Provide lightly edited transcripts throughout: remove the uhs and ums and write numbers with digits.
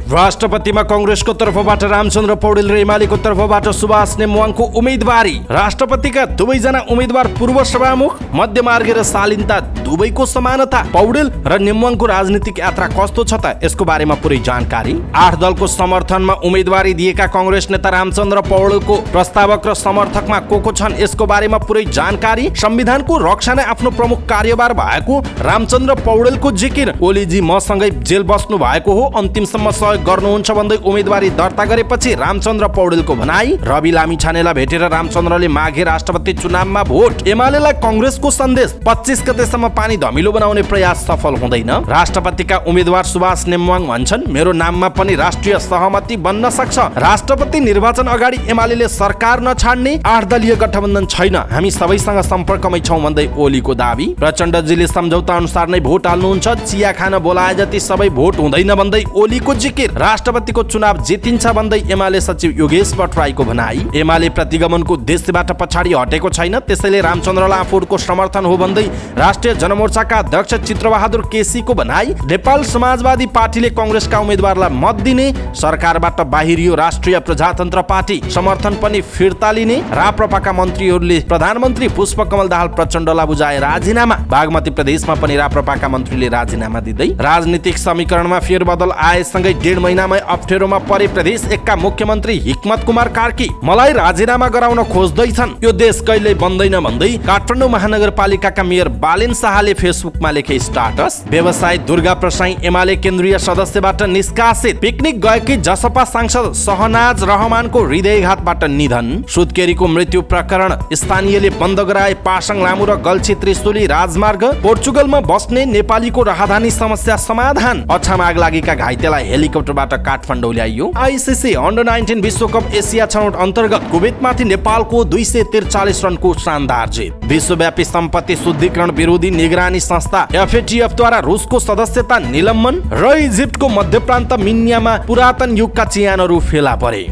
राष्ट्रपतिमा कांग्रेसको तर्फबाट रामचन्द्र पौडेल र एमालेको तर्फबाट सुभाष नेमुवाङको उम्मेदवारी। राष्ट्रपतिका दुवैजना उम्मेदवार पूर्व सभामुख, मध्यमार्गी र शालीनता दुवैको समानता। पौडेल र नेमुवाङको राजनीतिक यात्रा कस्तो छ त यसको बारेमा पुरै जानकारी। 8 दलको समर्थनमा उम्मेदवारी दिएका कांग्रेस नेता रामचन्द्र पौडेलको प्रस्तावक र समर्थकमा को छन् यसको बारेमा पुरै जानकारी। संविधानको रक्षा नै आफ्नो प्रमुख कार्यभार भएको रामचन्द्र पौडेलको जिकिर। ओलीजी मसँगै जेल बस्नु भएको हो, अन्तिमसम्म सहयोग गर्नुहुन्छ भन्दै उम्मेदवारी दर्ता गरेपछि रामचन्द्र पौडेलको भनाई। रवि लामिछानेलाई भेटेर रामचन्द्रले माघे राष्ट्रपति चुनावमा भोट। एमालेलाई कांग्रेसको सन्देश, 25 गतेसम्म पानी धमिलो बनाउने प्रयास सफल हुँदैन। राष्ट्रपतिका उम्मेदवार सुभाष नेमुवाङ भन्छन्, मेरो नाममा पनि राष्ट्रिय सहमति बन्न सक्छ। राष्ट्रपति निर्वाचन अगाडि एमालेले सरकार नछाड्ने 8 दलीय गठबन्धन छैन, हामी सबैसँग सम्पर्कमै छौं भन्दै ओलीको दाबी। प्रचण्डजीले सम्झौता अनुसार नै भोट हाल्नुहुन्छ, चिया खान बोलाए जति सबै भोट हुँदैन भन्दै ओलीको जिकिर। राष्ट्रपतिको चुनाव जितिन्छ भन्दै एमाले सचिव योगेश भट्टराईको भनाई। एमाले प्रतिगमनको उद्देश्यबाट पछाडि हटेको छैन, त्यसैले रामचन्द्रलाई आफूहरूको समर्थन हो भन्दै राष्ट्रिय जनमोर्चाका अध्यक्ष चित्रबहादुर केसीको भनाई। नेपाल समाजवादी पार्टीले कांग्रेसका उम्मेदवारलाई मत दिने, सरकारबाट बाहिरियो राष्ट्रिय प्रजातन्त्र पार्टी, समर्थन पनि फिर्ता लिने। राप्रपाका मन्त्रीहरूले प्रधानमन्त्री पुष्पकमल दाहाल प्रचण्डलाई बुझाए राजीनामा। बागमती प्रदेशमा पनि राप्रपाका मन्त्रीले राजीनामा दिँदै राजनीतिक समीकरणमा फेरबदल आएसँगै 1.5 महिनामै अप्ठ्यारोमा परे प्रदेश 1 का मुख्यमन्त्री हिक्मत कुमार कार्की। मलाई राजीनामा गराउन खोज्दैछन्, यो देश कहिल्यै बन्दैन भन्दै काठमाडौँ महानगरपालिकाका मेयर बालेन शाहले फेसबुकमा लेखे स्टाटस। व्यवसायी दुर्गा प्रसाई एमाले केन्द्रीय सदस्यबाट निष्कासित। पिकनिक गएकी जसपा सांसद सहनाज रहमानको हृदयघातबाट निधन। सुत्केरीको मृत्यु प्रकरण स्थानीयले बन्द गराए पासाङ लामु र गल्छी त्रिशुली राजमार्ग। पोर्चुगलमा बस्ने नेपालीको राहदानी समस्या समाधान। अछाम आगलागीका घाइतेलाई हेलिकप्टरबाट काठमाडौँ ल्याइयो। आईसीसी अन्डर-19 विश्वकप एसिया छनौट अन्तर्गत कुवेतमाथि नेपालको 243 रनको शानदार जित। विश्वव्यापी सम्पत्ति शुद्धिकरण विरोधी निगरानी संस्था एफएटीएफद्वारा रुसको सदस्यता निलम्बन र इजिप्टको मध्यप्रान्त मिन्यामा पुरातन युगका चिहानहरू फेला परे।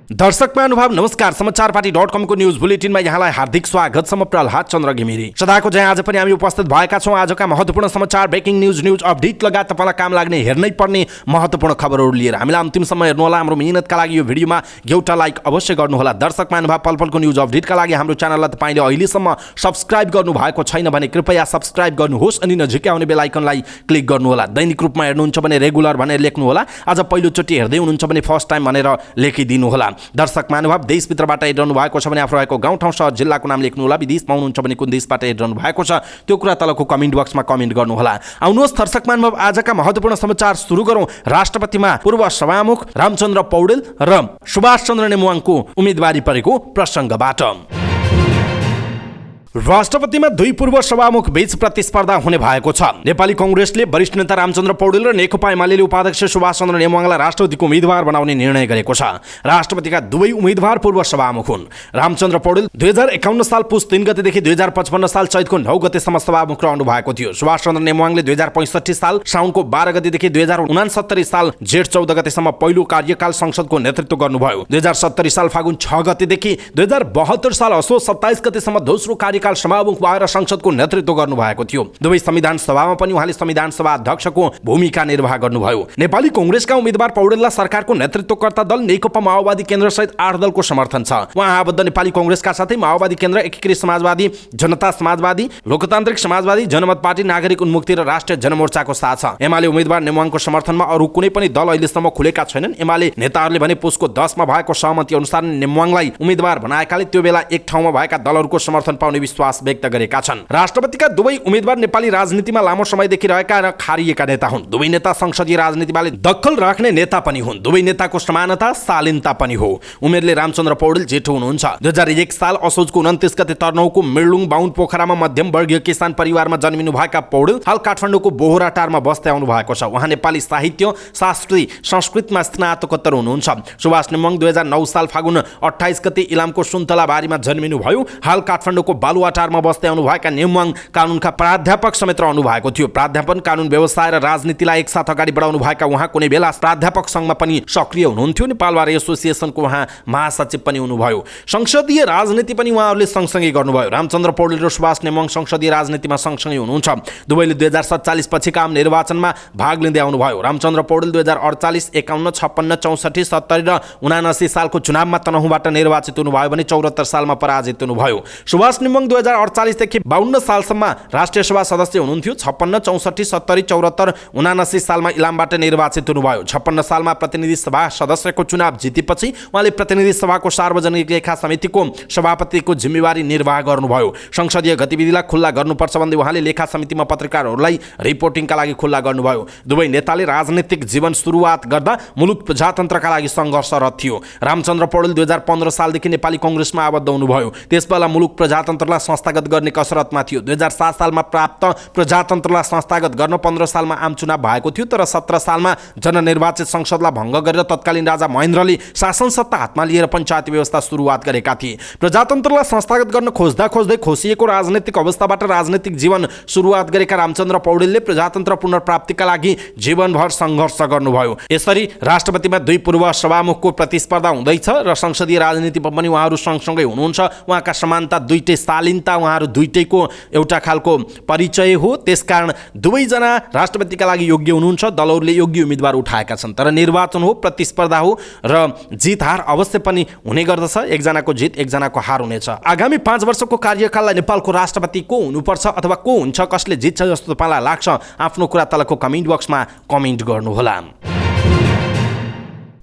दर्शक महानुभाव नमस्कार, समाचार पार्टी.com को न्यूज बुलेटिनमा यहाँलाई हार्दिक स्वागत छ। म प्रहलाद चन्द्र घिमिरे। सदाको जय आज पनि हामी उपस्थित भएका छौं। आजका महत्त्वपूर्ण समाचार, ब्रेकिङ न्यूज अपडेट लगायत तपाईलाई काम लाग्ने हेर्नै पर्ने महत्त्वपूर्ण खबरहरू लिएर हामीलाई अन्तिमसम्म हेर्नुहोला। हाम्रो मेहनतका लागि यो भिडियोमा एउटा लाइक अवश्य गर्नुहोला। दर्शक महानुभाव, पलपलको न्यूज अपडेटका लागि हाम्रो च्यानललाई तपाईले अहिलेसम्म सब्स्क्राइब गर्नु भएको छैन भने कृपया सब्स्क्राइब गर्नुहोस् अनि नजिकै आउने बेल आइकनलाई क्लिक गर्नुहोला। दैनिक रूपमा हेर्नुहुन्छ भने रेगुलर भनेर लेख्नुहोला। आज पहिलोचोटि हेर्दै हुनुहुन्छ भने फर्स्ट टाइम भनेर लेखिदिनुहोला। दर्शक महानुभाव, देशभित्रबाट हेरिरहनु भएको छ भने आफ्नो रहेको गाउँ ठाउँ सहर जिल्लाको नाम लेख्नुहोला। विदेशमा हुनुहुन्छ भने कुन देशबाट हेरिरहनु भएको छ त्यो कुरा तलको कमेन्ट बक्समा कमेन्ट गर्नुहोला। आउनुहोस् दर्शक महानुभाव, आजका महत्त्वपूर्ण समाचार सुरु गरौँ। राष्ट्रपतिमा पूर्व सभामुख रामचन्द्र पौडेल र सुभाष चन्द्र नेमुवाङको उम्मेदवारी परेको प्रसङ्गबाट। राष्ट्रपतिमा 2 पूर्व सभामुख बीच प्रतिस्पर्धा हुने भएको छ। नेपाली कांग्रेसले वरिष्ठ नेता रामचन्द्र पौडेल र नेकपा एमालेले उपाध्यक्ष सुभाष चन्द्र नेमुवाङलाई राष्ट्रपतिको उम्मेदवार बनाउने निर्णय गरेको छ। राष्ट्रपतिका दुवै उम्मेदवार पूर्व सभामुख हुन्। रामचन्द्र पौडेल 2051 साल पुस 3 गतेदेखि 2055 साल चैतको 9 गतेसम्म सभामुख रहनु भएको थियो। सुभाष चन्द्र नेमुवाङले 2065 साल साउनको 12 गतेदेखि 2069 साल जेठ 14 गतेसम्म पहिलो कार्यकाल संसदको नेतृत्व गर्नुभयो। 2070 साल फागुन 6 गतेदेखि 2072 साल असोज 27 गतेसम्म दोस्रो कार्यकाल सभामुख भएर संसदको नेतृत्व गर्नुभएको थियो। दुवै संविधान सभामा पनि उहाँले संविधान सभा अध्यक्षको भूमिका निर्वाह गर्नुभयो। नेपाली कांग्रेसका उम्मेदवार पौडेललाई सरकारको नेतृत्वकर्ता दल नेकपा माओवादी केन्द्र सहित 8 दलको समर्थन छ। उहाँ आबद्ध नेपाली कांग्रेसका साथै माओवादी केन्द्र, एकीकृत समाजवादी, जनता समाजवादी, लोकतान्त्रिक समाजवादी, जनमत पार्टी, नागरिक उन्मुक्ति र राष्ट्रिय जनमोर्चाको साथ छ। एमाले उम्मेदवार नेमुवाङको समर्थनमा अरू कुनै पनि दल अहिलेसम्म खुलेका छैनन्। एमाले नेताहरूले भने पुसको 10 मा भएको सहमति अनुसार नेमुवाङलाई उम्मेदवार बनाएकाले त्यो बेला एक ठाउँमा भएका दलहरूको समर्थन पाउने विश्वास व्यक्त गरेका छन्। राष्ट्रपतिका दुवै उम्मेदवार नेपाली राजनीतिमा लामो समयदेखि रहेका र खारिएका नेता हुन्। दुवै नेता संसदीय राजनीतिमा दखल राख्ने नेता पनि हुन्। दुवै नेताको समानता, शालीनता पनि हो। उमेरले रामचन्द्र पौडेल जेठो हुनुहुन्छ। 2001 साल असोजको 29 गते तर्नौको मिर्लुङ बाहुन पोखरामा मध्यम वर्गीय किसान परिवारमा जन्मिनु भएका पौडेल हाल काठमाडौँको बोहराटारमा बस्दै आउनु भएको छ। उहाँ नेपाली साहित्य, शास्त्री, संस्कृतमा स्नातकोत्तर हुनुहुन्छ। सुभाष नेमुवाङ 2009 साल फागुन 28 गते इलामको सुन्तला बारीमा जन्मिनु भयो। हाल काठमाडौँको बालु बालुवाटारमा बस्दै आउनुभएका नेमुवाङ कानुनका प्राध्यापक समेत रहनु भएको थियो। प्राध्यापन, कानुन व्यवसाय र राजनीतिलाई एकसाथ अगाडि बढाउनु भएका उहाँ कुनै बेला प्राध्यापक सङ्घमा पनि सक्रिय हुनुहुन्थ्यो। नेपाल बार एसोसिएसनको उहाँ महासचिव पनि हुनुभयो। संसदीय राजनीति पनि उहाँहरूले सँगसँगै गर्नुभयो। रामचन्द्र पौडेल र सुभाष नेमुवाङ संसदीय राजनीतिमा सँगसँगै हुनुहुन्छ। दुवैले 2047 पछिका आम निर्वाचनमा भाग लिँदै आउनुभयो। रामचन्द्र पौडेल 2048, 51, 56, 64, 70 र 79 सालको चुनावमा तनहुँबाट निर्वाचित हुनुभयो भने 74 सालमा पराजित हुनुभयो। सुभाष नेमुवाङ 2048 देखि 52 सालसम्म राष्ट्रिय सभा सदस्य हुनुहुन्थ्यो। 56, 64, 70, 74, 79 सालमा इलामबाट निर्वाचित हुनुभयो। 56 सालमा प्रतिनिधि सभा सदस्यको चुनाव जितेपछि उहाँले प्रतिनिधि सभाको सार्वजनिक लेखा समितिको सभापतिको जिम्मेवारी निर्वाह गर्नुभयो। संसदीय गतिविधिलाई खुल्ला गर्नुपर्छ भन्दै उहाँले लेखा समितिमा पत्रकारहरूलाई रिपोर्टिङका लागि खुल्ला गर्नुभयो। दुवै नेताले राजनीतिक जीवन सुरुवात गर्दा मुलुक प्रजातन्त्रका लागि सङ्घर्षरत थियो। रामचन्द्र पौडेल 2015 सालदेखि नेपाली कङ्ग्रेसमा आबद्ध हुनुभयो। त्यसबेला मुलुक प्रजातन्त्रलाई संस्थागत गर्ने कसरतमा थियो। 2007 सालमा प्राप्त प्रजातन्त्रलाई संस्थागत गर्न 15 सालमा आम चुनाव भएको थियो, तर 17 सालमा जननिर्वाचित संसदलाई भङ्ग गरेर तत्कालीन राजा महेन्द्रले शासन सत्ता हातमा लिएर पञ्चायती व्यवस्था सुरुवात गरेका थिए। प्रजातन्त्रलाई संस्थागत गर्न खोज्दा खोज्दै खोसिएको राजनीतिक अवस्थाबाट राजनीतिक जीवन सुरुवात गरेका रामचन्द्र पौडेलले प्रजातन्त्र पुनर्प्राप्तिका लागि जीवनभर सङ्घर्ष गर्नुभयो। यसरी राष्ट्रपतिमा दुई पूर्व सभामुखको प्रतिस्पर्धा हुँदैछ र संसदीय राजनीतिमा पनि उहाँहरू सँगसँगै हुनुहुन्छ। उहाँका समानता, दुईटै शालीनता, उहाँहरू दुईटैको एउटा खालको परिचय हो। त्यसकारण दुवैजना राष्ट्रपतिका लागि योग्य हुनुहुन्छ। दलहरूले योग्य उम्मेदवार उठाएका छन्, तर निर्वाचन हो, प्रतिस्पर्धा हो र जित हार अवश्य पनि हुने गर्दछ। एकजनाको जित एकजनाको हार हुनेछ। आगामी 5 वर्षको कार्यकाललाई नेपालको राष्ट्रपति को हुनुपर्छ अथवा को हुन्छ, कसले जित्छ जस्तो तपाईँलाई लाग्छ? आफ्नो कुरा तलको कमेन्ट बक्समा कमेन्ट गर्नुहोला।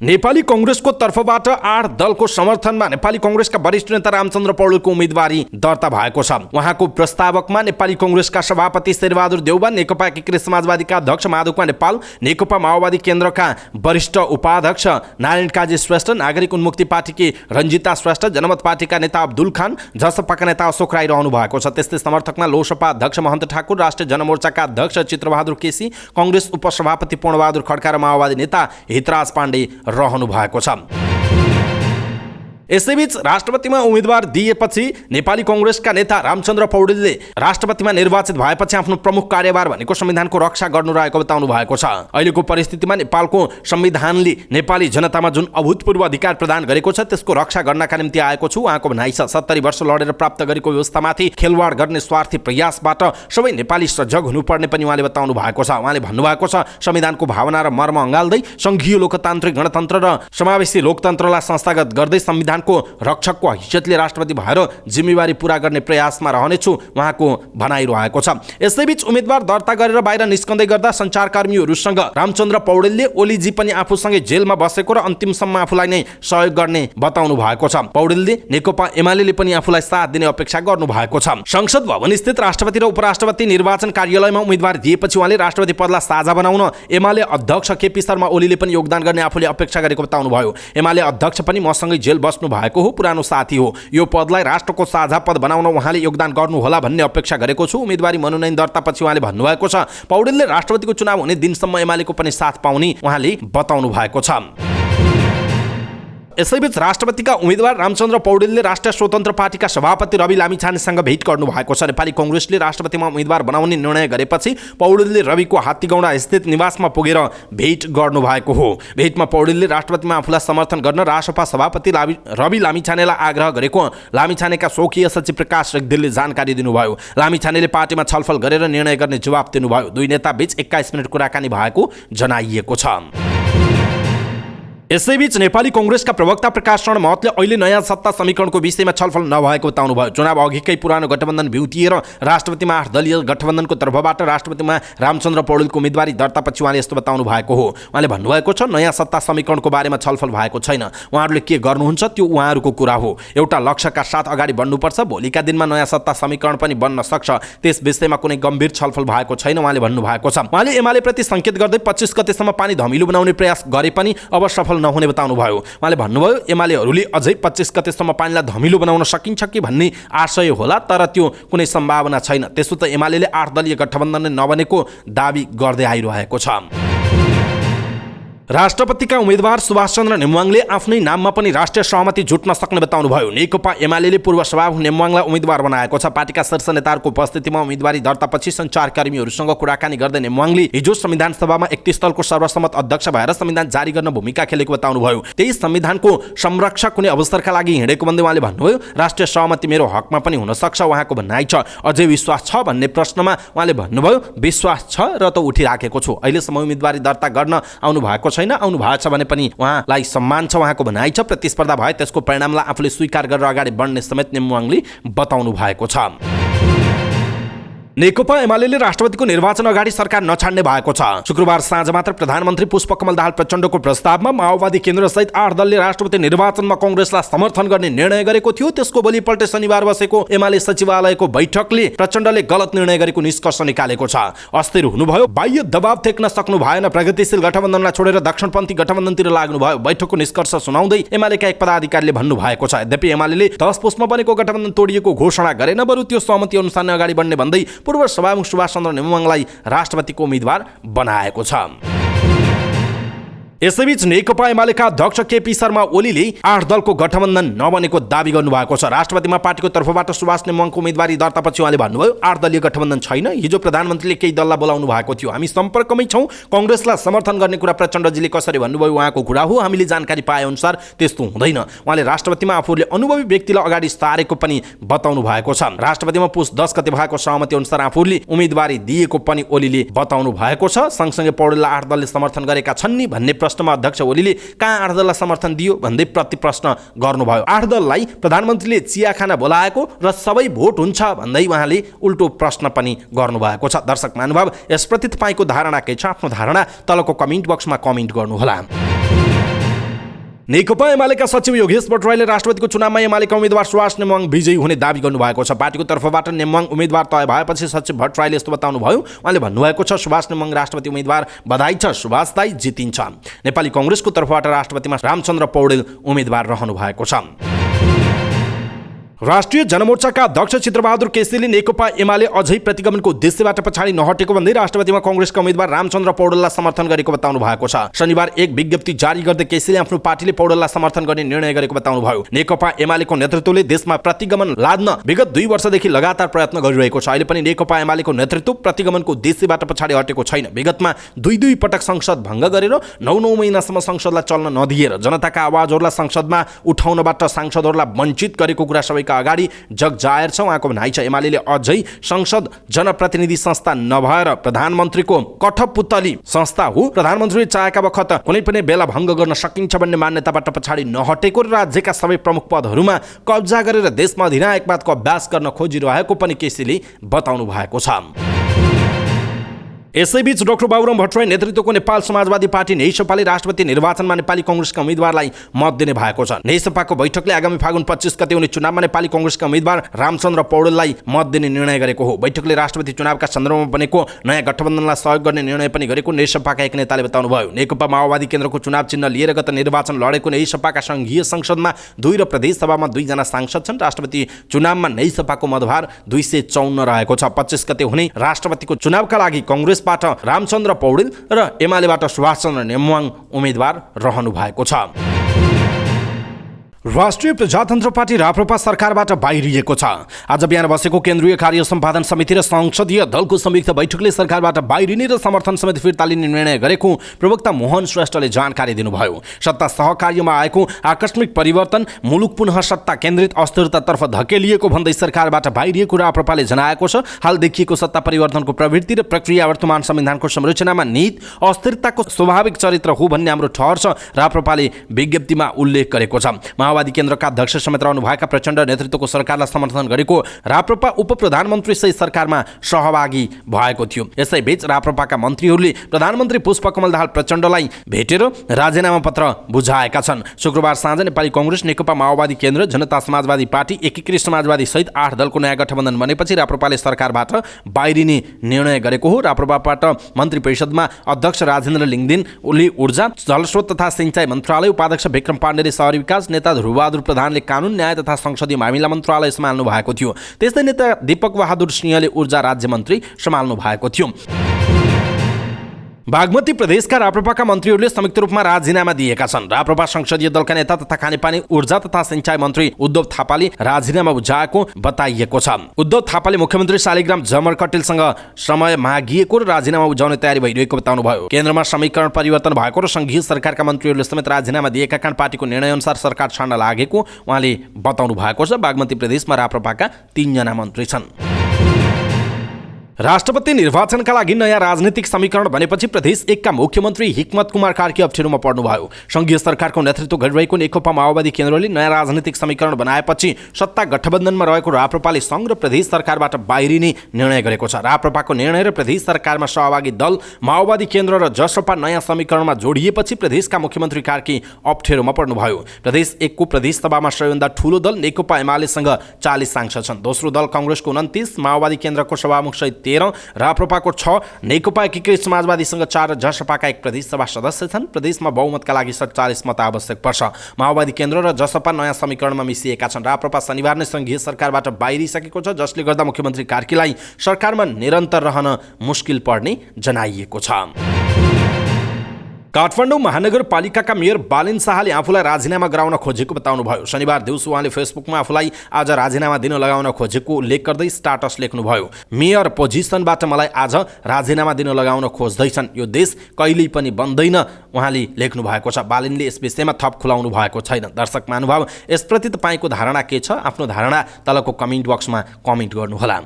नेपाली कङ्ग्रेसको तर्फबाट 8 दलको समर्थनमा नेपाली कङ्ग्रेसका वरिष्ठ नेता रामचन्द्र पौडेलको उम्मेदवारी दर्ता भएको छ। उहाँको प्रस्तावकमा नेपाली कङ्ग्रेसका सभापति शेरबहादुर देउबा, नेकपा एकीकृत समाजवादीका अध्यक्ष माधव नेपाल, नेकपा माओवादी केन्द्रका वरिष्ठ उपाध्यक्ष नारायण काजी श्रेष्ठ, नागरिक उन्मुक्ति पार्टीकी रञ्जिता श्रेष्ठ, जनमत पार्टीका नेता अब्दुल खान, जसपाका नेता अशोक राई रहनु भएको छ। त्यस्तै समर्थकमा लोसपा अध्यक्ष महन्त ठाकुर, राष्ट्रिय जनमोर्चाका अध्यक्ष चित्रबहादुर केसी, कङ्ग्रेस उपसभापति पूर्णबहादुर खड्का र माओवादी नेता हितराज पाण्डे रहनु भएको छ। यसैबीच राष्ट्रपतिमा उम्मेदवार दिएपछि नेपाली कङ्ग्रेसका नेता रामचन्द्र पौडेलले राष्ट्रपतिमा निर्वाचित भएपछि आफ्नो प्रमुख कार्यभार भनेको संविधानको रक्षा गर्नु रहेको बताउनु भएको छ। अहिलेको परिस्थितिमा नेपालको संविधानले नेपाली जनतामा जुन अभूतपूर्व अधिकार प्रदान गरेको छ त्यसको रक्षा गर्नका निम्ति आएको छु उहाँको भनाइ छ। 70 वर्ष लडेर प्राप्त गरेको व्यवस्थामाथि खेलवाड गर्ने स्वार्थी प्रयासबाट सबै नेपाली सजग हुनुपर्ने पनि उहाँले बताउनु भएको छ। उहाँले भन्नुभएको छ, संविधानको भावना र मर्म अँगाल्दै संघीय लोकतान्त्रिक गणतन्त्र र समावेशी लोकतन्त्रलाई संस्थागत गर्दै संविधानको रक्षकको हैसियतले राष्ट्रपति भएर जिम्मेवारी पूरा गर्ने प्रयासमा रहनेछु उहाँको भनाइरहेको छ। यसैबीच उम्मेदवार दर्ता गरेर बाहिर निस्कँदै गर्दा सञ्चारकर्मीहरूसँग रामचन्द्र पौडेलले ओलीजी पनि आफूसँगै जेलमा बसेको र अन्तिमसम्म आफूलाई नै सहयोग गर्ने बताउनु भएको छ। पौडेलले नेकपा एमाले पनि आफूलाई साथ दिने अपेक्षा गर्नु भएको छ। संसद भवन स्थित राष्ट्रपति र उपराष्ट्रपति निर्वाचन कार्यालयमा उम्मेदवार दिएपछि उहाँले राष्ट्रपति पदलाई साझा बनाउन एमाले अध्यक्ष केपी शर्मा ओलीले पनि योगदान गर्ने आफूले अपेक्षा गरेको बताउनु भयो। एमाले अध्यक्ष पनि मसँगै जेल बस्नु भएको हो, पुरानो साथी हो। यो पदलाई राष्ट्रको साझा पद बनाउन उहाँले योगदान गर्नुहोला भन्ने अपेक्षा गरेको छु। उम्मेदवारी मनोनयन दर्तापछि उहाँले भन्नुभएको छ। पौडेलले राष्ट्रपतिको चुनाव हुने दिनसम्म एमालेको पनि साथ पाउने उहाँले बताउनु भएको छ। यसैबीच राष्ट्रपतिका उम्मेदवार रामचन्द्र पौडेलले राष्ट्रिय स्वतन्त्र पार्टीका सभापति रवि लामिछानेसँग भेट गर्नु भएको छ। नेपाली कङ्ग्रेसले राष्ट्रपतिमा उम्मेदवार बनाउने निर्णय गरेपछि पौडेलले रविको हात्तीगौडा स्थित निवासमा पुगेर भेट गर्नु भएको हो। भेटमा पौडेलले राष्ट्रपतिमा आफूलाई समर्थन गर्न रासपा सभापति रवि लामिछानेलाई आग्रह गरेको लामिछानेका स्वकीय सचिव प्रकाश रेग्देलले जानकारी दिनुभयो। लामिछानेले पार्टीमा छलफल गरेर निर्णय गर्ने जवाब दिनुभयो। दुई नेता बीच 21 मिनट कुराकानी भएको जनाइएको छ। यसैबीच नेपाली कङ्ग्रेसका प्रवक्ता प्रकाश शरण महतले अहिले नयाँ सत्ता समीकरणको विषयमा छलफल नभएको बताउनुभयो। चुनाव अघिकै पुरानो गठबन्धन भ्युटिएर राष्ट्रपतिमा 8 दलीय गठबन्धनको तर्फबाट राष्ट्रपतिमा रामचन्द्र पौडेलको उम्मेदवारी दर्तापछि उहाँले यस्तो बताउनु भएको हो। उहाँले भन्नुभएको छ, नयाँ सत्ता समीकरणको बारेमा छलफल भएको छैन। उहाँहरूले के गर्नुहुन्छ त्यो उहाँहरूको कुरा हो। एउटा लक्ष्यका साथ अगाडि बढ्नुपर्छ। भोलिका दिनमा नयाँ सत्ता समीकरण पनि बन्न सक्छ। त्यस विषयमा कुनै गम्भीर छलफल भएको छैन उहाँले भन्नुभएको छ। उहाँले एमाले प्रति सङ्केत गर्दै 25 गतेसम्म पानी धमिलो बनाउने प्रयास गरे पनि अब सफल नहुने बताउनु भयो। उहाँले भन्नुभयो, एमालेहरूले अझै 25 गतेसम्म पानीलाई धमिलो बनाउन सकिन्छ कि भन्ने आशय होला, तर त्यो कुनै सम्भावना छैन। त्यसो त एमालेले 8 दलीय गठबन्धन नबनेको दाबी गर्दै आइरहेको छ। राष्ट्रपतिका उम्मेद्वार सुभाष चन्द्र नेमुवाङले आफ्नै नाममा पनि राष्ट्रिय सहमति जुट्न सक्ने बताउनुभयो। नेकपा एमाले पूर्व सभामुख नेमुवाङलाई उम्मेद्वार बनाएको छ। पार्टीका शीर्ष नेताहरूको उपस्थितिमा उम्मेदवारी दर्तापछि सञ्चारकर्मीहरूसँग कुराकानी गर्दै नेमुवाङले हिजो संविधान सभामा 31 दलको सर्वसम्मत अध्यक्ष भएर संविधान जारी गर्न भूमिका खेलेको बताउनुभयो। त्यही संविधानको संरक्षक हुने अवसरका लागि हिँडेको भन्दै उहाँले भन्नुभयो, राष्ट्रिय सहमति मेरो हकमा पनि हुन सक्छ उहाँको भनाइ छ। अझै विश्वास छ भन्ने प्रश्नमा उहाँले भन्नुभयो, विश्वास छ र त उठिराखेको छु। अहिलेसम्म उम्मेदवारी दर्ता गर्न आउनु भएको छैन, आउनु भएको छ भने पनि उहाँलाई सम्मान छ उहाँको भनाइ छ। प्रतिस्पर्धा भए त्यसको परिणामलाई आफूले स्वीकार गरेर अगाडि बढ्ने समेत नेमुवाङले बताउनु भएको छ। नेकपा एमाले राष्ट्रपतिको निर्वाचन अगाडि सरकार नछाड्ने भएको छ। शुक्रबार साँझ मात्र प्रधानमन्त्री पुष्पकमल दाहाल प्रचण्डको प्रस्तावमा माओवादी केन्द्र सहित 8 दलले राष्ट्रपति निर्वाचनमा कांग्रेसलाई समर्थन गर्ने निर्णय गरेको थियो। त्यसको भोलिपल्ट शनिबार बसेको एमाले सचिवालयको बैठकले प्रचण्डले गलत निर्णय गरेको निष्कर्ष निकालेको छ। अस्थिर हुनुभयो, बाह्य दबाव टेक्न सक्नु भएन, प्रगतिशील गठबन्धनलाई छोडेर दक्षिणपन्थी गठबन्धनतिर लाग्नुभयो। बैठकको निष्कर्ष सुनाउँदै एमालेका एक पदाधिकारीले भन्नुभएको छ, यद्यपि एमाले 10 पुसमा बनेको गठबन्धन तोडिएको घोषणा गरेन, बरु त्यो सहमति अनुसार अगाडि बढ्ने भन्दै पूर्व सभामुख सुभाष चन्द्र नेमुवाङलाई राष्ट्रपतिको उम्मेद्वार बनाएको छ। यसैबीच नेकपा एमालेका अध्यक्ष केपी शर्मा ओलीले 8 दलको गठबन्धन नबनेको दावी गर्नुभएको छ। राष्ट्रपतिमा पार्टीको तर्फबाट सुभाष नेमुवाङको उम्मेदवारी दर्तापछि उहाँले भन्नुभयो, 8 दलीय गठबन्धन छैन। हिजो प्रधानमन्त्रीले केही दललाई बोलाउनु भएको थियो, हामी सम्पर्कमै छौँ। कांग्रेसलाई समर्थन गर्ने कुरा प्रचण्डजीले कसरी भन्नुभयो उहाँको कुरा हो, हामीले जानकारी पाए अनुसार त्यस्तो हुँदैन। उहाँले राष्ट्रपतिमा आफूले अनुभवी व्यक्तिलाई अगाडि सारेको पनि बताउनु भएको छ। राष्ट्रपतिमा पुस 10 गते भएको सहमति अनुसार आफूले उम्मेदवारी दिएको पनि ओलीले बताउनु भएको छ। सँगसँगै पौडेललाई 8 दलले समर्थन गरेका छन् नि भन्ने प्रश्नमा अध्यक्ष ओलीले कहाँ 8 दललाई समर्थन दियो भन्दै प्रति प्रश्न गर्नुभयो। 8 दललाई प्रधानमन्त्रीले चिया खाना बोलाएको र सबै भोट हुन्छ भन्दै उहाँले उल्टो प्रश्न पनि गर्नुभएको छ। दर्शक महानुभाव, यसप्रति तपाईको धारणा के छ? आफ्नो धारणा तलको कमेन्ट बक्समा कमेन्ट गर्नुहोला। नेकपा एमालेका सचिव योगेश भट्टराईले राष्ट्रपतिको चुनावमा एमालेका उम्मेद्वार सुभाष नेमुवाङ विजयी हुने दावी गर्नुभएको छ। पार्टीको तर्फबाट नेमुवाङ उम्मेद्वार तय भएपछि सचिव भट्टराईले यस्तो बताउनुभयो, उहाँले भन्नुभएको छ, सुभाष नेमुवाङ राष्ट्रपति उम्मेद्वार, बधाई छ, सुभाष दाई जितिन्छ। नेपाली कांग्रेसको तर्फबाट राष्ट्रपतिमा रामचन्द्र पौडेल उम्मेद्वार रहनु भएको छ। राष्ट्रिय जनमोर्चाका अध्यक्ष चित्रबहादुर केसीले नेकपा एमाले अझै प्रतिगमनको उद्देश्यबाट पछाडि नहटेको भन्दै राष्ट्रपतिमा कांग्रेसका उम्मेद्वार रामचन्द्र पौडेललाई समर्थन गरेको बताउनु भएको छ। शनिबार एक विज्ञप्ति जारी गर्दै केसीले आफ्नो पार्टीले पौडेललाई समर्थन गर्ने निर्णय गरेको बताउनुभयो। नेकपा एमालेको नेतृत्वले देशमा प्रतिगमन लाद्न विगत 2 वर्षदेखि लगातार प्रयत्न गरिरहेको छ। अहिले पनि नेकपा एमालेको नेतृत्व प्रतिगमनको उद्देश्यबाट पछाडि हटेको छैन। विगतमा 2 पटक संसद भङ्ग गरेर 9 महिनासम्म संसदलाई चल्न नदिएर जनताका आवाजहरूलाई संसदमा उठाउनबाट सांसदहरूलाई वञ्चित गरेको कुरा सबैका अगाडि जग जाहेर छ उहाँको भनाइ छ। एमाले अझै संसद जनप्रतिनिधि संस्था नभएर प्रधानमन्त्रीको कठपुतली संस्था हो। प्रधानमन्त्रीले चाहेका बखत कुनै पनि बेला भङ्ग गर्न सकिन्छ भन्ने मान्यताबाट पछाडि नहटेको र राज्यका सबै प्रमुख पदहरूमा कब्जा गरेर देशमा अधिनायकवादको अभ्यास गर्न खोजिरहेको पनि केसीले बताउनु भएको छ। यसैबीच डाक्टर बाबुराम भट्टराई नेतृत्वको नेपाल समाजवादी पार्टी नेसपाले राष्ट्रपति निर्वाचनमा नेपाली कांग्रेसका उम्मेद्वारलाई मत दिने भएको छ। नेसपाको बैठकले आगामी फागुन 25 गते हुने चुनावमा नेपाली कांग्रेसका उम्मेद्वार रामचन्द्र पौडेललाई मत दिने निर्णय गरेको हो। बैठकले राष्ट्रपति चुनावका सन्दर्भमा बनेको नयाँ गठबन्धनलाई सहयोग गर्ने निर्णय पनि गरेको नेसपाका एक नेताले बताउनुभयो। नेकपा माओवादी केन्द्रको चुनाव चिन्ह लिएर गत निर्वाचन लडेको नेसपाका संघीय संसदमा 2 र प्रदेश सभामा 2 जना सांसद छन्। राष्ट्रपति चुनावमा नेसपाको मतभार 254 रहेको छ। 25 गते हुने राष्ट्रपतिको चुनावका लागि कांग्रेस रामचन्द्र पौडेल र एमालेबाट सुभाष चन्द्र नेमुवाङ उम्मेद्वार रहनु भएको छ। राष्ट्रिय प्रजातन्त्र पार्टी राप्रपा सरकारबाट बाहिरिएको छ। आज बिहान बसेको केन्द्रीय कार्य सम्पादन समिति र संसदीय दलको संयुक्त बैठकले सरकारबाट बाहिरिने र समर्थन समेत फिर्ता लिने निर्णय गरेको प्रवक्ता मोहन श्रेष्ठले जानकारी दिनुभयो। सत्ता सहकार्यमा आएको आकस्मिक परिवर्तन मुलुक पुनः सत्ता केन्द्रित अस्थिरतातर्फ धकेलिएको भन्दै सरकारबाट बाहिरिएको राप्रपाले जनाएको छ। हाल देखिएको सत्ता परिवर्तनको प्रवृत्ति र प्रक्रिया वर्तमान संविधानको संरचनामा निहित अस्थिरताको स्वाभाविक चरित्र हो भन्ने हाम्रो ठहर छ, राप्रपाले विज्ञप्तिमा उल्लेख गरेको छ। माओवादी केन्द्रका अध्यक्ष समेत रहनुभएका प्रचण्ड नेतृत्वको सरकारलाई समर्थन गरेको राप्रपा उप प्रधानमन्त्री सहित सरकारमा सहभागी भएको थियो। यसैबीच राप्रपाका मन्त्रीहरूले प्रधानमन्त्री पुष्पकमल दाहाल प्रचण्डलाई भेटेर राजीनामा पत्र बुझाएका छन्। शुक्रबार साँझ नेपाली कांग्रेस, नेकपा माओवादी केन्द्र, जनता समाजवादी पार्टी, एकीकृत समाजवादी सहित 8 दलको नयाँ गठबन्धन बनेपछि राप्रपाले सरकारबाट बाहिरिने निर्णय गरेको हो। राप्रपाबाट मन्त्री परिषदमा अध्यक्ष राजेन्द्र लिङदेन ओली ऊर्जा, जलस्रोत तथा सिंचाई मन्त्रालय, उपाध्यक्ष विक्रम पाण्डेले शहरी विकास, नेता ध्रुवबहादुर प्रधानले कानुन, न्याय तथा संसदीय मामिला मन्त्रालय सम्हाल्नु भएको थियो। त्यस्तै नेता दीपक बहादुर सिंहले ऊर्जा राज्य मन्त्री सम्हाल्नु भएको थियो। बागमती प्रदेशका राप्रपाका मन्त्रीहरूले संयुक्त रूपमा राजीनामा दिएका छन्। राप्रपा संसदीय दलका नेता तथा खानेपानी ऊर्जा तथा सिंचाई मन्त्री उद्धव थापाले राजीनामा बुझाएको बताइएको छ। उद्धव थापाले मुख्यमन्त्री शालिग्राम जमरकटेलसँग समय मागिएको र राजीनामा बुझाउने तयारी भइरहेको बताउनुभयो। केन्द्रमा समीकरण परिवर्तन भएको र संघीय सरकारका मन्त्रीहरूले समेत राजीनामा दिएका कारण पार्टीको निर्णयअनुसार सरकार छाड्न लागेको उहाँले बताउनु भएको छ। बागमती प्रदेशमा राप्रपाका 3 जना मन्त्री छन्। राष्ट्रपति निर्वाचनका लागि नयाँ राजनीतिक समीकरण बनेपछि प्रदेश 1 का मुख्यमन्त्री हिक्मत कुमार कार्की अप्ठ्यारोमा पर्नुभयो। संघीय सरकारको नेतृत्व गरिरहेको नेकपा माओवादी केन्द्रले नयाँ राजनीतिक समीकरण बनाएपछि सत्ता गठबन्धनमा रहेको राप्रपाले सङ्घ र प्रदेश सरकारबाट बाहिरिने निर्णय गरेको छ। राप्रपाको निर्णय र प्रदेश सरकारमा सहभागी दल माओवादी केन्द्र र जसपा नयाँ समीकरणमा जोडिएपछि प्रदेशका मुख्यमन्त्री कार्की अप्ठ्यारोमा पर्नुभयो। प्रदेश 1 को प्रदेश सभामा सबैभन्दा ठूलो दल नेकपा एमालेसँग 40 सांसद छन्। दोस्रो दल कांग्रेसको 29, माओवादी केन्द्रको सभामुख सहित 13, राप्रपाको 6, नेकपा एकीकृत समाजवादीसँग 4 र जसपाका 1 प्रदेश सभा सदस्य छन्। प्रदेशमा बहुमतका लागि 47 मत आवश्यक पर्छ। माओवादी केन्द्र र जसपा नयाँ समीकरणमा मिसिएका छन्। राप्रपा शनिबार नै संघीय सरकारबाट बाहिरिसकेको छ, जसले गर्दा मुख्यमन्त्री कार्कीलाई सरकारमा निरन्तर रहन मुस्किल पर्ने जनाइएको छ। काठमाडौँ महानगरपालिकाका मेयर बालिन शाहले आफूलाई राजीनामा गराउन खोजेको बताउनुभयो। शनिबार दिउँसो उहाँले फेसबुकमा आफूलाई आज राजीनामा दिन लगाउन खोजेको उल्लेख गर्दै स्टाटस लेख्नुभयो। मेयर पोजिसनबाट मलाई आज राजीनामा दिन लगाउन खोज्दैछन्, यो देश कहिल्यै पनि बन्दैन उहाँले लेख्नु भएको छ। बालिनले यस विषयमा थप खुलाउनु भएको छैन। दर्शक महानुभाव, यसप्रति तपाईँको धारणा के छ? आफ्नो धारणा तलको कमेन्ट बक्समा कमेन्ट गर्नुहोला।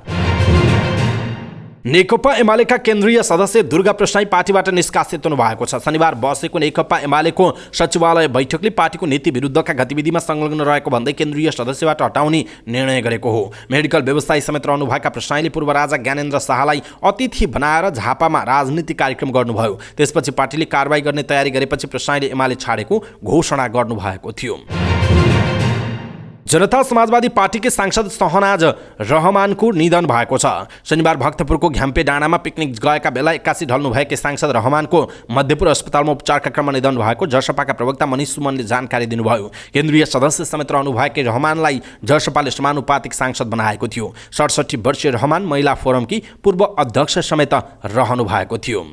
नेकपा एमालेका केन्द्रीय सदस्य दुर्गा प्रसाई पार्टीबाट निष्कासित हुनुभएको छ। शनिबार बसेको नेकपा एमालेको सचिवालय बैठकले पार्टीको नीति विरुद्धका गतिविधिमा संलग्न रहेको भन्दै केन्द्रीय सदस्यबाट हटाउने निर्णय गरेको हो। मेडिकल व्यवसायी समेत रहनुभएका प्रसाईले पूर्व राजा ज्ञानेन्द्र शाहलाई अतिथि बनाएर झापामा राजनीतिक कार्यक्रम गर्नुभयो। त्यसपछि पार्टीले कारबाही गर्ने तयारी गरेपछि प्रसाईले एमाले छाडेको घोषणा गर्नुभएको थियो। जनता समाजवादी पार्टीकै सांसद सहनाज रहमानको निधन भएको छ। शनिबार भक्तपुरको घ्याम्पे डाँडामा पिकनिक गएका बेला 81 ढल्नुभएकी सांसद रहमानको मध्यपुर अस्पतालमा उपचारका क्रममा निधन भएको जसपाका प्रवक्ता मनिष सुमनले जानकारी दिनुभयो। केन्द्रीय सदस्य समेत रहनुभएकी रहमानलाई जसपाले समानुपातिक सांसद बनाएको थियो। 67 वर्षीय रहमान महिला फोरमकी पूर्व अध्यक्ष समेत रहनु भएको थियो।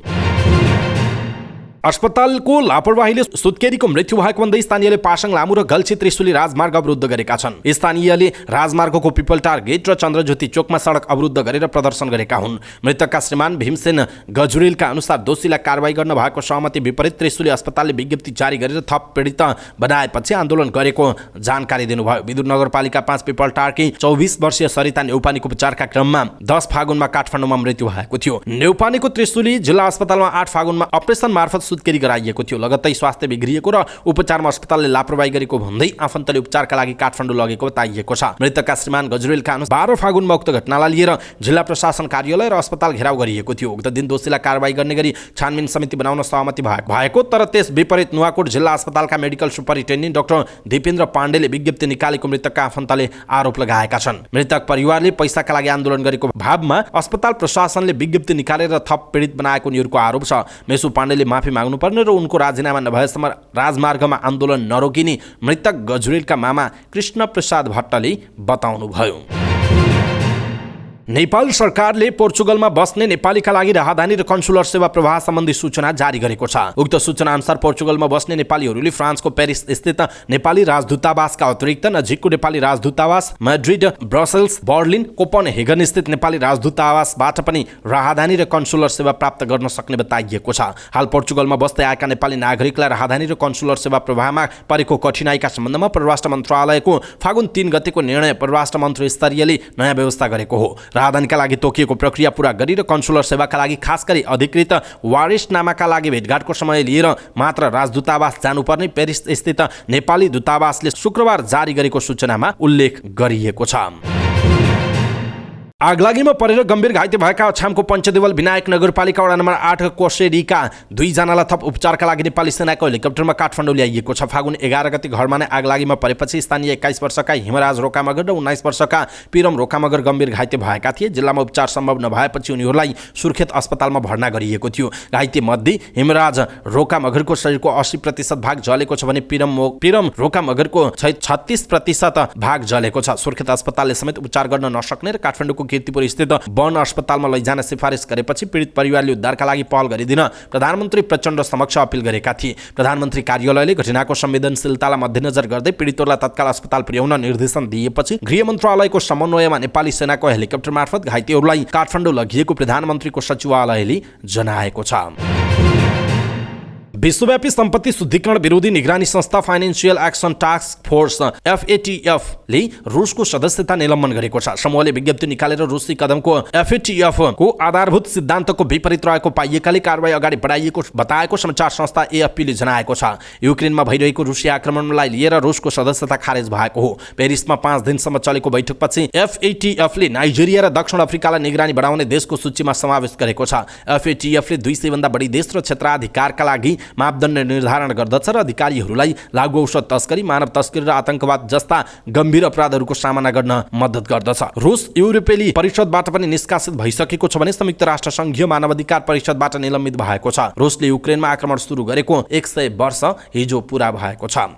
अस्पतालको लापरवाहीले सुत्केरीको मृत्यु भएको भन्दै स्थानीयले पासाङ लामु र गल्छी त्रिशुली राजमार्ग अवरुद्ध गरेका छन्। स्थानीयले राजमार्गको पिपलटार गेट र चन्द्रज्योति चोकमा सडक अवरुद्ध गरेर प्रदर्शन गरेका हुन्। मृतकका श्रीमान भीमसेन गजुरेलका अनुसार दोषीलाई कारबाही गर्न भएको सहमति विपरीत त्रिशुली अस्पतालले विज्ञप्ति जारी गरेर थप पीडित बनाएपछि आन्दोलन गरेको जानकारी दिनुभयो। विदुर नगरपालिका 5 पिपलटारकी 24 वर्षीय सरिता नेउपानीको उपचारका क्रममा 10 फागुनमा काठमाडौँमा मृत्यु भएको थियो। नेउपानीको त्रिशुली जिल्ला अस्पतालमा 8 फागुनमा अपरेसन मार्फत सुत्केरी गराइएको थियो। लगत्तै स्वास्थ्य बिग्रिएको र उपचारमा अस्पतालले लापरवाही गरेको भन्दै आफन्तले उपचारका लागि काठमाडौँ लगेको बताइएको छ। मृतकका श्रीमान गजुरेलका अनुसार 12 फागुनमा उक्त घटनालाई लिएर जिल्ला प्रशासन कार्यालय र अस्पताल घेराउ गरिएको थियो। उक्त दिन दोषीलाई कारबाही गर्ने गरी छानबिन समिति बनाउन सहमति भएको तर त्यस विपरीत नुवाकोट जिल्ला अस्पतालका मेडिकल सुपरिन्टेन्डेन्ट डाक्टर दीपेन्द्र पाण्डेले विज्ञप्ति निकालेको मृतकका आफन्तले आरोप लगाएका छन्। मृतक परिवारले पैसाका लागि आन्दोलन गरेको भावमा अस्पताल प्रशासनले विज्ञप्ति निकालेर थप पीडित बनाएको उनीहरूको आरोप छ। मेसु पाण्डेले माफी माग्नुपर्ने र उनको राजीनामा नभएसम्म राजमार्गमा आन्दोलन नरोकिने मृतक गजुरेलका मामा कृष्ण प्रसाद भट्टले बताउनुभयो। नेपाल सरकारले पोर्चुगलमा बस्ने नेपालीका लागि राहदानी र कन्सुलर सेवा प्रवाह सम्बन्धी सूचना जारी गरेको छ। उक्त सूचना अनुसार पोर्चुगलमा बस्ने नेपालीहरूले फ्रान्सको पेरिस स्थित नेपाली राजदूतावासका अतिरिक्त नजिकको नेपाली राजदूतावास मैड्रिड, ब्रसेल्स, बर्लिन, कोपनहेगन स्थित नेपाली राजदूतावासबाट पनि राहदानी र कन्सुलर सेवा प्राप्त गर्न सक्ने बताइएको छ। हाल पोर्चुगलमा बस्दै आएका नेपाली नागरिकलाई राहदानी र कन्सुलर सेवा प्रवाहमा परेको कठिनाइका सम्बन्धमा परराष्ट्र मन्त्रालयको फागुन 3 गतेको निर्णय परराष्ट्र मन्त्री स्तरीयले नयाँ व्यवस्था गरेको हो। राहदानीका लागि तोकिएको प्रक्रिया पूरा गरी र कन्सुलर सेवाका लागि खास गरी अधिकृत वारिसनामाका लागि भेटघाटको समय लिएर मात्र राजदूतावास जानुपर्ने पेरिस स्थित नेपाली दूतावासले शुक्रबार जारी गरेको सूचनामा उल्लेख गरिएको छ। आगलागीमा परेर गम्भीर घाइते भएका अछामको पञ्चदेवल विनायक नगरपालिका वडा नम्बर 8 कोसेडीका 2 जनालाई थप उपचारका लागि नेपाली सेनाको हेलिकप्टरमा काठमाडौँ ल्याइएको छ। फागुन 11 गते घरमा नै आगलागीमा परेपछि स्थानीय 21 वर्षका हिमराज रोकामगर र 19 वर्षका पिरम रोकामगर गम्भीर घाइते भएका थिए। जिल्लामा उपचार सम्भव नभएपछि उनीहरूलाई सुर्खेत अस्पतालमा भर्ना गरिएको थियो। घाइते मध्ये हिमराज रोकामगरको शरीरको 80% भाग जलेको छ भने पिरम रोकामगरको 36% भाग जलेको छ। सुर्खेत अस्पतालले समेत उपचार गर्न नसक्ने र काठमाडौँको कीर्तिपुर स्थित वन अस्पतालमा लैजान सिफारिस गरेपछि पीडित परिवारले उद्धारका लागि पहल गरिदिन प्रधानमन्त्री प्रचण्ड समक्ष अपिल गरेका थिए। प्रधानमन्त्री कार्यालयले घटनाको संवेदनशीलतालाई मध्यनजर गर्दै पीडितहरूलाई तत्काल अस्पताल पुर्याउन निर्देशन दिएपछि गृह मन्त्रालयको समन्वयमा नेपाली सेनाको हेलिकप्टर मार्फत घाइतेहरूलाई काठमाडौँ लगिएको प्रधानमन्त्रीको सचिवालयले जनाएको छ। विश्वव्यापी सम्पत्ति शुद्धिकरण विरोधी निगरानी संस्था financial action task force FATF ले रुसको सदस्यता निलम्बन गरेको छ। समूहले विज्ञप्ति निकालेर रुसी कदमको FATF को आधारभूत सिद्धान्तको विपरीत रहेको पाइएकाले कारबाही अगाडि बढाइएको बताएको समाचार संस्था AFP ले जनाएको छ। युक्रेनमा भइरहेको रुसी आक्रमणलाई लिएर रुसको सदस्यता खारेज भएको हो। पेरिसमा 5 दिनसम्म चलेको बैठकपछि FATF ले नाइजेरिया र दक्षिण अफ्रिकालाई निगरानी बढाउने देशको सूचीमा समावेश गरेको छ। FATF ले 200 भन्दा बढी देश र क्षेत्राधिकारका लागि मापदण्ड निर्धारण गर्दछ र अधिकारीहरूलाई लागू औषध तस्करी, मानव तस्करी र आतंकवाद जस्ता गम्भीर अपराधहरूको सामना गर्न मद्दत गर्दछ। रुस युरोपेली परिषदबाट पनि निष्कासित भइसकेको छ भने संयुक्त राष्ट्र संघीय मानवाधिकार परिषदबाट निलम्बित भएको छ। रुसले युक्रेनमा आक्रमण सुरु गरेको 100 वर्ष हिजो पूरा भएको छ।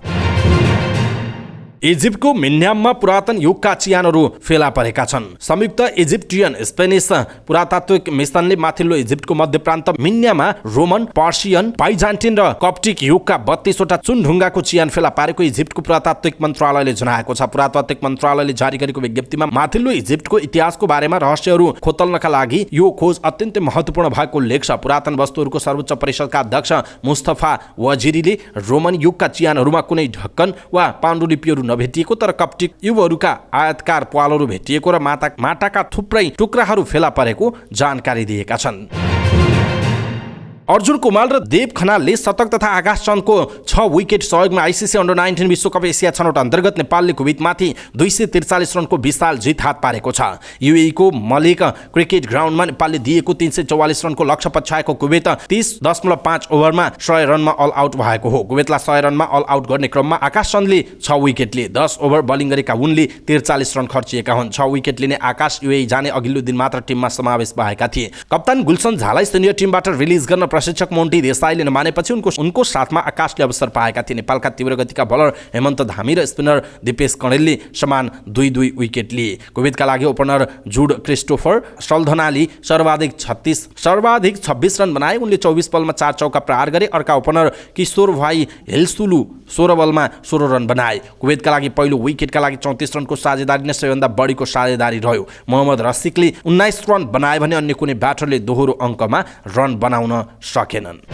इजिप्टको मिन्याममा पुरातन युगका चिहानहरू फेला परेका छन्। संयुक्त इजिप्टियन स्पेनिस पुरातात्विक मिसनले माथिल्लो इजिप्टको मध्य प्रान्त मिन्यामा रोमन, पर्सियन, बाइजान्टिन र कप्टिक युगका 32 वटा चुनढुङ्गाको चिहान फेला पारेको इजिप्टको पुरातात्विक मन्त्रालयले जनाएको छ। पुरातात्विक मन्त्रालयले जारी गरेको विज्ञप्तिमा माथिल्लो इजिप्टको इतिहासको बारेमा रहस्यहरू खोतल्नका लागि यो खोज अत्यन्तै महत्त्वपूर्ण भएको उल्लेख छ। पुरातन वस्तुहरूको सर्वोच्च परिषदका अध्यक्ष मुस्तफा वजिरीले रोमन युगका चिहानहरूमा कुनै ढक्कन वा पाण्डुलिपिहरू नभेटिएको तर कप्टिक युगहरूका आयतकार प्वालहरू भेटिएको र माटाका थुप्रै टुक्राहरू फेला परेको जानकारी दिएका छन्। अर्जुन कुमार र देव खनालले शतक तथा आकाश चन्दको 6 विकेट सहयोगमा आइसिसी अन्डर 19 विश्वकप एसिया छनौट अन्तर्गत नेपालले कुवेतमाथि 243 रनको विशाल जित हात पारेको छ। UAE को मलिक क्रिकेट ग्राउन्डमा नेपालले दिएको 344 रनको लक्ष्य पछ्याएको कुवेत 30.5 ओभरमा 100 रनमा अल आउट भएको हो। कुवेतलाई 100 रनमा अल आउट गर्ने क्रममा आकाश चन्दले 6 विकेटले 10 ओभर बलिङ गरेका उनले 43 रन खर्चिएका हुन्। 6 विकेट लिने आकाश UAE जाने अघिल्लो दिन मात्र टिममा समावेश भएका थिए। कप्तान गुलसन झालाई सिनियर टिमबाट रिलिज गर्न प्रशिक्षक मोन्टी देसाईले नमानेपछि उनको साथमा आकाशले अवसर पाएका थिए। नेपालका तीव्र गतिका बलर हेमन्त धामी र स्पिनर दिपेश कणेलले समान 2-2 विकेट लिए। कुवेतका लागि ओपनर जुड क्रिस्टोफर सल्धनाले सर्वाधिक 26 रन बनाए। उनले 24 बलमा 4 चौका प्रहार गरे। अर्का ओपनर किशोर भाइ हेल्सुलु 16 बलमा 16 रन बनाए। कुवेतका लागि पहिलो विकेटका लागि 34 रनको साझेदारी नै सबैभन्दा बढीको साझेदारी रह्यो। मोहम्मद रसिकले 19 रन बनाए भने अन्य कुनै ब्याटरले दोहोरो अङ्कमा रन बनाउन सकेनन्।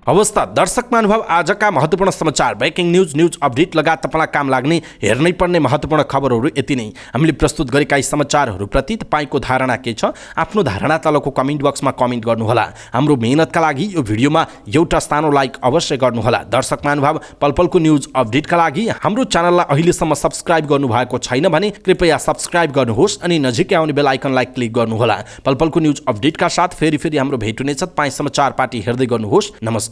अवस्था दर्शक महानुभाव, आजका महत्त्वपूर्ण समाचार, ब्रेकिङ न्यूज अपडेट लगायत तपाईँलाई काम लाग्ने हेर्नै पर्ने महत्त्वपूर्ण खबरहरू यति नै। हामीले प्रस्तुत गरेका यी समाचारहरूप्रति तपाईँको धारणा के छ? आफ्नो धारणा तलको कमेन्ट बक्समा कमेन्ट गर्नुहोला। हाम्रो मेहनतका लागि यो भिडियोमा एउटा सानो लाइक अवश्य गर्नुहोला। दर्शक महानुभाव, पलपलको न्यूज अपडेटका लागि हाम्रो च्यानललाई अहिलेसम्म सब्स्क्राइब गर्नुभएको छैन भने कृपया सब्स्क्राइब गर्नुहोस् अनि नजिकै आउने बेल आइकनलाई क्लिक गर्नुहोला। पलपलको न्यूज अपडेटका साथ फेरि हाम्रो भेट हुनेछ। तपाईँ समाचार पार्टी हेर्दै गर्नुहोस्। नमस्कार।